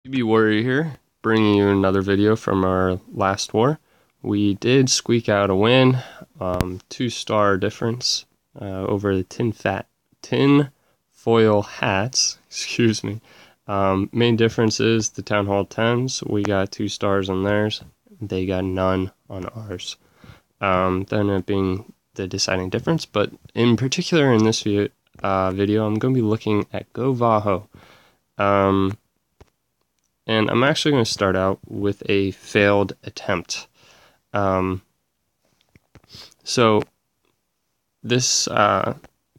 BB Warrior here, bringing you another video from our last war. We did squeak out a win, 2-star difference over the tin foil hats. Excuse me. Main difference is the Town Hall 10s. We got 2 stars on theirs. They got none on ours. That ended up being the deciding difference. But in particular, in this video, I'm going to be looking at Govaho. And I'm actually going to start out with a failed attempt. So this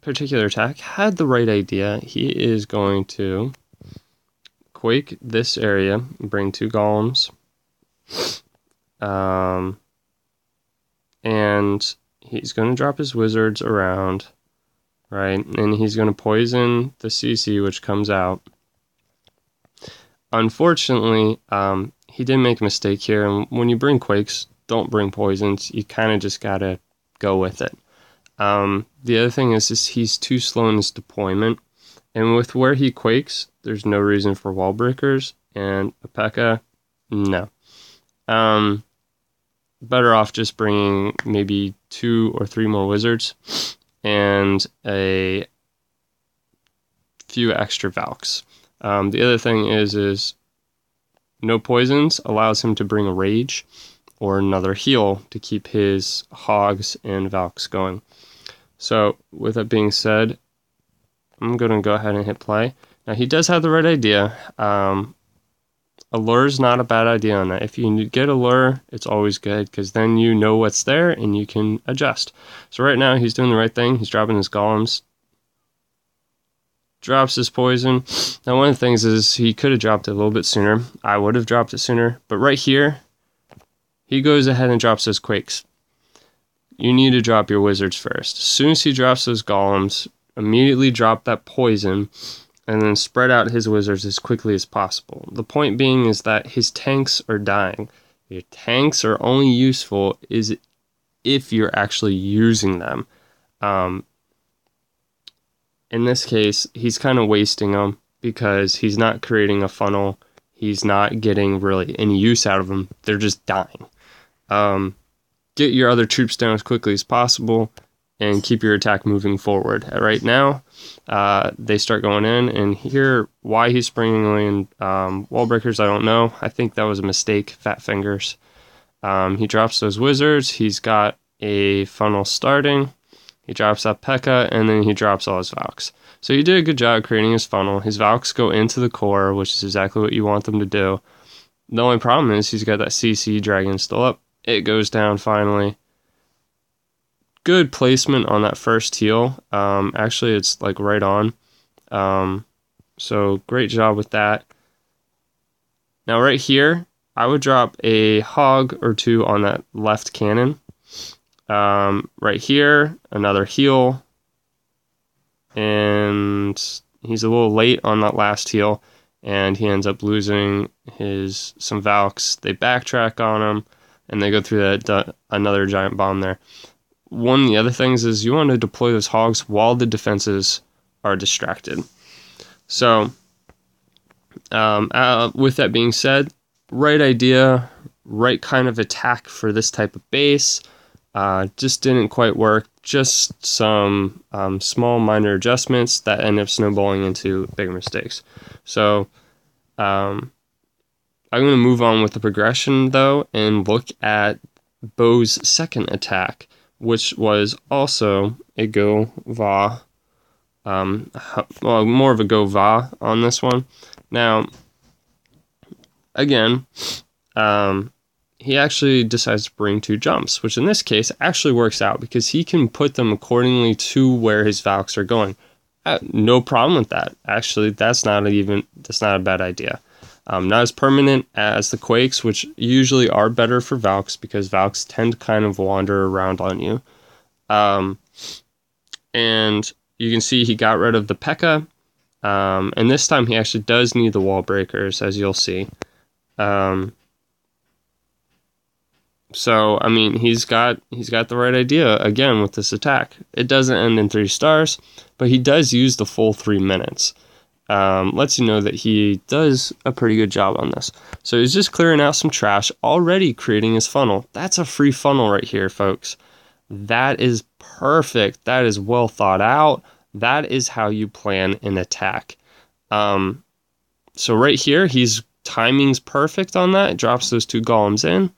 particular attack had the right idea. He is going to quake this area, bring 2 golems, and he's going to drop his wizards around, right? And he's going to poison the CC, which comes out. Unfortunately, he did make a mistake here, and when you bring quakes, don't bring poisons. You kind of just gotta go with it. The other thing is he's too slow in his deployment, and with where he quakes, there's no reason for wall breakers, and a P.E.K.K.A, no. Better off just bringing maybe 2 or 3 more wizards, and a few extra Valks. The other thing is no poisons allows him to bring a rage or another heal to keep his hogs and Valks going. So with that being said, I'm going to go ahead and hit play. Now he does have the right idea. Allure is not a bad idea on that. If you get allure, it's always good because then you know what's there and you can adjust. So right now he's doing the right thing. He's dropping his golems. Drops his poison. Now one of the things is he could have dropped it a little bit sooner. I would have dropped it sooner. But right here, he goes ahead and drops those quakes. You need to drop your wizards first. As soon as he drops those golems, immediately drop that poison and then spread out his wizards as quickly as possible. The point being is that his tanks are dying. Your tanks are only useful is if you're actually using them. In this case, he's kind of wasting them because he's not creating a funnel. He's not getting really any use out of them. They're just dying. Get your other troops down as quickly as possible and keep your attack moving forward. Right now, they start going in, and here, why he's bringing in wall breakers, I don't know. I think that was a mistake, fat fingers. He drops those wizards. He's got a funnel starting. He drops that P.E.K.K.A, and then he drops all his Valks. So he did a good job creating his funnel. His Valks go into the core, which is exactly what you want them to do. The only problem is he's got that CC dragon still up. It goes down finally. Good placement on that first heal. Actually, it's like right on. So great job with that. Now right here, I would drop a hog or 2 on that left cannon. Right here, another heal, and he's a little late on that last heal, and he ends up losing some Valks. They backtrack on him, and they go through another giant bomb there. One of the other things is you want to deploy those hogs while the defenses are distracted. So, with that being said, right idea, right kind of attack for this type of base. Just didn't quite work. Just some small minor adjustments that end up snowballing into bigger mistakes. So I'm going to move on with the progression though and look at Bo's second attack, which was also a Gova, well, more of a Gova on this one. Now, again, he actually decides to bring 2 jumps, which in this case actually works out because he can put them accordingly to where his Valks are going. No problem with that. Actually, that's not a bad idea. Not as permanent as the quakes, which usually are better for Valks because Valks tend to kind of wander around on you. And you can see he got rid of the P.E.K.K.A. And this time he actually does need the wall breakers, as you'll see. So, I mean, he's got the right idea, again, with this attack. It doesn't end in 3 stars, but he does use the full 3 minutes. lets you know that he does a pretty good job on this. So he's just clearing out some trash, already creating his funnel. That's a free funnel right here, folks. That is perfect. That is well thought out. That is how you plan an attack. So right here, timing's perfect on that. It drops those 2 golems in.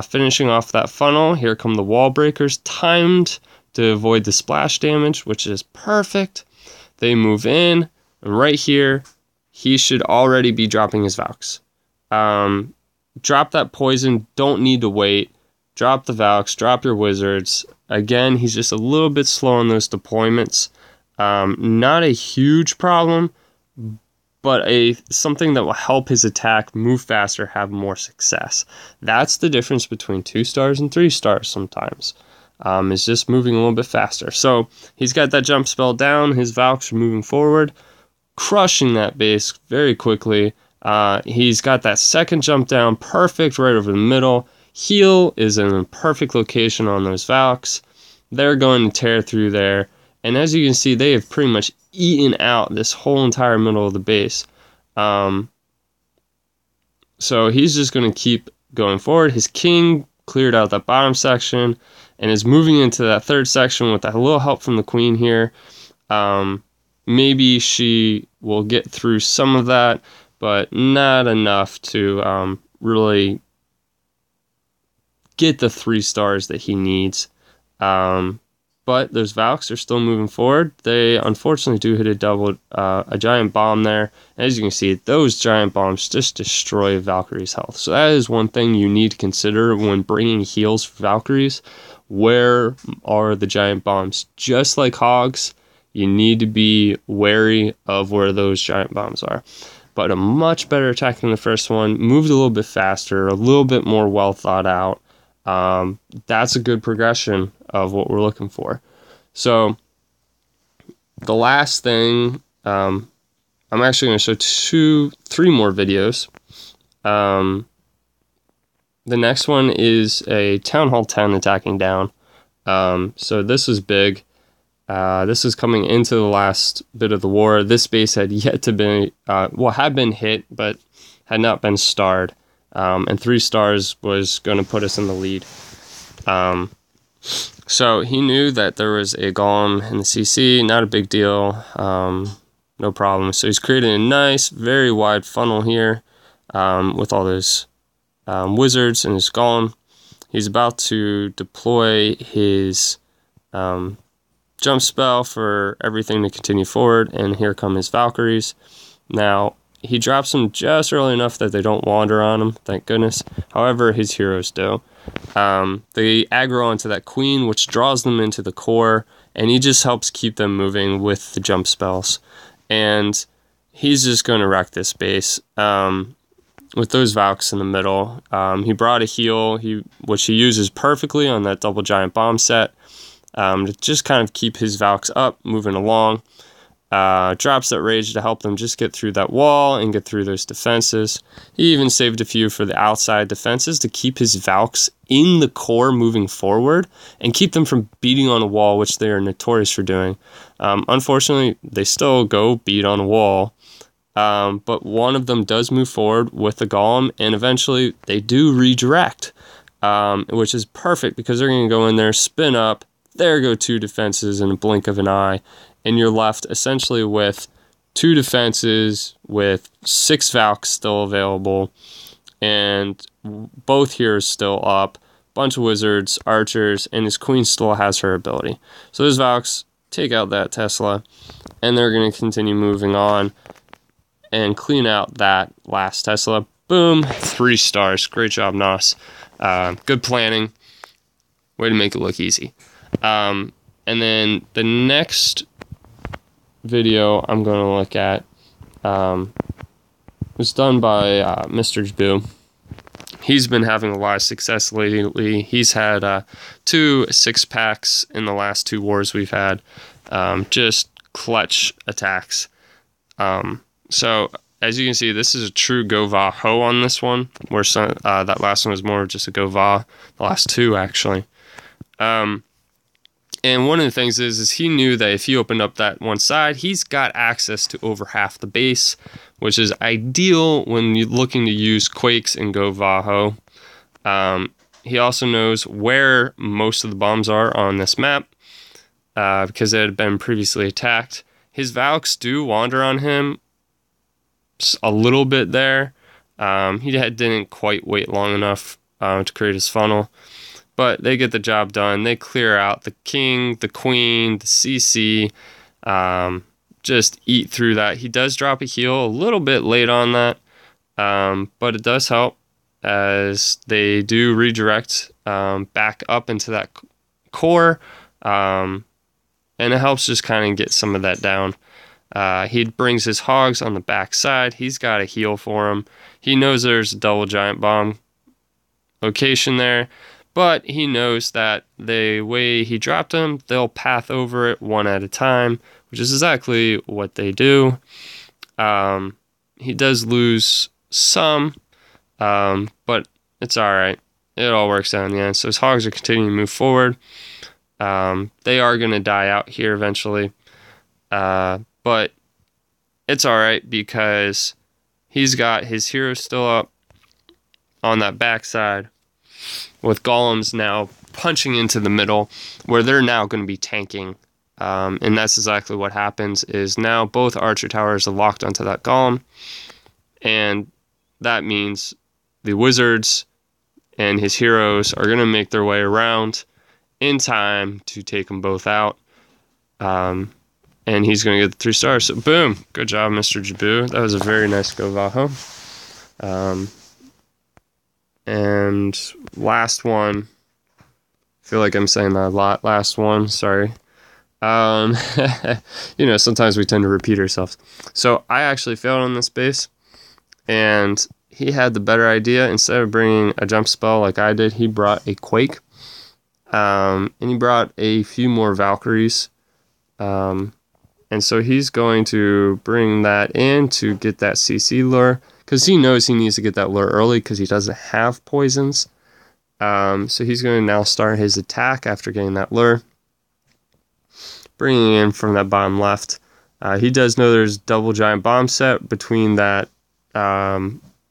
Finishing off that funnel, here come the wall breakers, timed to avoid the splash damage, which is perfect. They move in, and right here, he should already be dropping his Valks. Drop that poison, don't need to wait. Drop the Valks, drop your wizards. Again, he's just a little bit slow on those deployments. Not a huge problem, but something that will help his attack move faster, have more success. That's the difference between 2 stars and 3 stars sometimes. Is just moving a little bit faster. So he's got that jump spell down. His Valks are moving forward, crushing that base very quickly. He's got that second jump down, perfect right over the middle. Heal is in a perfect location on those Valks. They're going to tear through there. And as you can see, they have pretty much eaten out this whole entire middle of the base. So he's just going to keep going forward. His king cleared out that bottom section and is moving into that 3rd section with a little help from the queen here. Maybe she will get through some of that, but not enough to really get the 3 stars that he needs. But those Valks are still moving forward. They unfortunately do hit a giant bomb there. As you can see, those giant bombs just destroy Valkyrie's health. So that is one thing you need to consider when bringing heals for Valkyries. Where are the giant bombs? Just like Hogs, you need to be wary of where those giant bombs are. But a much better attack than the first one. Moved a little bit faster, a little bit more well thought out. That's a good progression of what we're looking for. So the last thing, I'm actually going to show 3 more videos. The next one is a Town Hall 10 attacking down. So this is big. This is coming into the last bit of the war. This base had yet to be, had been hit, but had not been starred. And 3 stars was going to put us in the lead. So he knew that there was a golem in the CC, not a big deal, no problem. So he's creating a nice, very wide funnel here with all those wizards and his golem. He's about to deploy his jump spell for everything to continue forward, and here come his Valkyries. Now, he drops them just early enough that they don't wander on him, thank goodness. However, his heroes do. They aggro onto that queen, which draws them into the core, and he just helps keep them moving with the jump spells. And he's just going to wreck this base with those Valks in the middle. He brought a heal, which he uses perfectly on that double giant bomb set, to just kind of keep his Valks up, moving along. Drops that rage to help them just get through that wall and get through those defenses. He even saved a few for the outside defenses to keep his Valks in the core moving forward and keep them from beating on a wall, which they are notorious for doing. Unfortunately, they still go beat on a wall, but one of them does move forward with the golem, and eventually they do redirect, which is perfect because they're going to go in there, spin up, there go 2 defenses in a blink of an eye, and you're left essentially with 2 defenses with 6 Valks still available, and both heroes still up, bunch of wizards, archers, and his queen still has her ability. So those Valks take out that Tesla, and they're going to continue moving on and clean out that last Tesla. Boom, 3 stars. Great job, Nos. Good planning. Way to make it look easy. And then the next video I'm going to look at was done by Mr. Jaboo. He's been having a lot of success lately. He's had 2 6-packs in the last 2 wars we've had. Just clutch attacks. So as you can see, this is a true Govaho on this one, where that last one was more of just a Gova. The last 2 actually. And one of the things is he knew that if he opened up that one side, he's got access to over half the base, which is ideal when you're looking to use Quakes and Govaho. He also knows where most of the bombs are on this map because it had been previously attacked. His Valks do wander on him a little bit there. He didn't quite wait long enough to create his funnel. But they get the job done. They clear out the king, the queen, the CC, just eat through that. He does drop a heal a little bit late on that, but it does help as they do redirect back up into that core, and it helps just kind of get some of that down. He brings his hogs on the back side. He's got a heal for him. He knows there's a double giant bomb location there. But he knows that the way he dropped them, they'll path over it one at a time, which is exactly what they do. He does lose some, but it's all right. It all works out in the end. So his hogs are continuing to move forward. They are going to die out here eventually. But it's all right because he's got his heroes still up on that backside, with golems now punching into the middle where they're now going to be tanking. And that's exactly what happens is now both archer towers are locked onto that golem. And that means the wizards and his heroes are going to make their way around in time to take them both out. And he's going to get the 3 stars. So boom. Good job, Mr. Jabu. That was a very nice Govaho. And last one, I feel like I'm saying that a lot. Last one, sorry. Sometimes we tend to repeat ourselves. So I actually failed on this base, and he had the better idea. Instead of bringing a jump spell like I did, he brought a Quake, and he brought a few more Valkyries. And so he's going to bring that in to get that CC lure, because he knows he needs to get that lure early because he doesn't have poisons. So he's going to now start his attack after getting that lure, bringing in from that bottom left. He does know there's double giant bomb set between that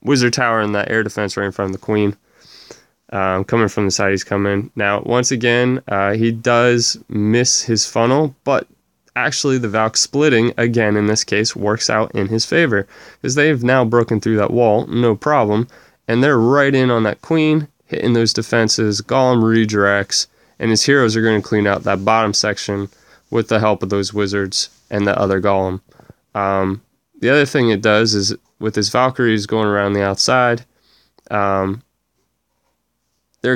wizard tower and that air defense right in front of the queen. Coming from the side he's coming. Now, once again, he does miss his funnel, but actually the Valk splitting, again in this case, works out in his favor, because they've now broken through that wall, no problem, and they're right in on that queen, hitting those defenses. Golem redirects, and his heroes are going to clean out that bottom section with the help of those wizards and the other golem. The other thing it does is, with his Valkyries going around the outside, they're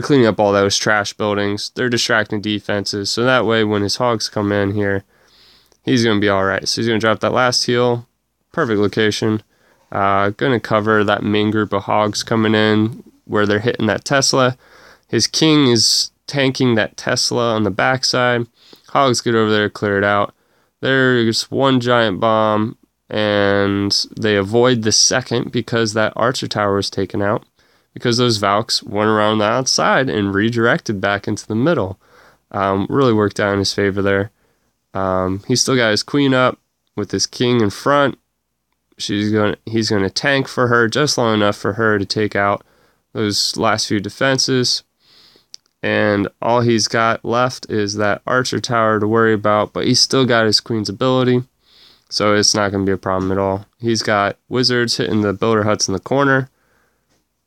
cleaning up all those trash buildings. They're distracting defenses, so that way when his hogs come in here, he's going to be all right. So he's going to drop that last heal. Perfect location. Going to cover that main group of hogs coming in where they're hitting that Tesla. His king is tanking that Tesla on the backside. Hogs get over there, clear it out. There's one giant bomb, and they avoid the second because that archer tower is taken out, because those Valks went around the outside and redirected back into the middle. Really worked out in his favor there. He's still got his queen up with his king in front. He's going to tank for her just long enough for her to take out those last few defenses. And all he's got left is that archer tower to worry about, but he's still got his queen's ability, so it's not going to be a problem at all. He's got wizards hitting the builder huts in the corner,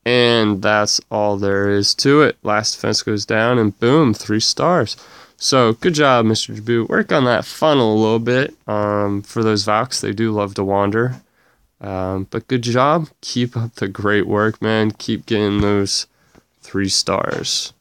and that's all there is to it. Last defense goes down, and boom, 3 stars. So good job, Mr. Jabu. Work on that funnel a little bit for those Valks. They do love to wander. But good job. Keep up the great work, man. Keep getting those 3 stars.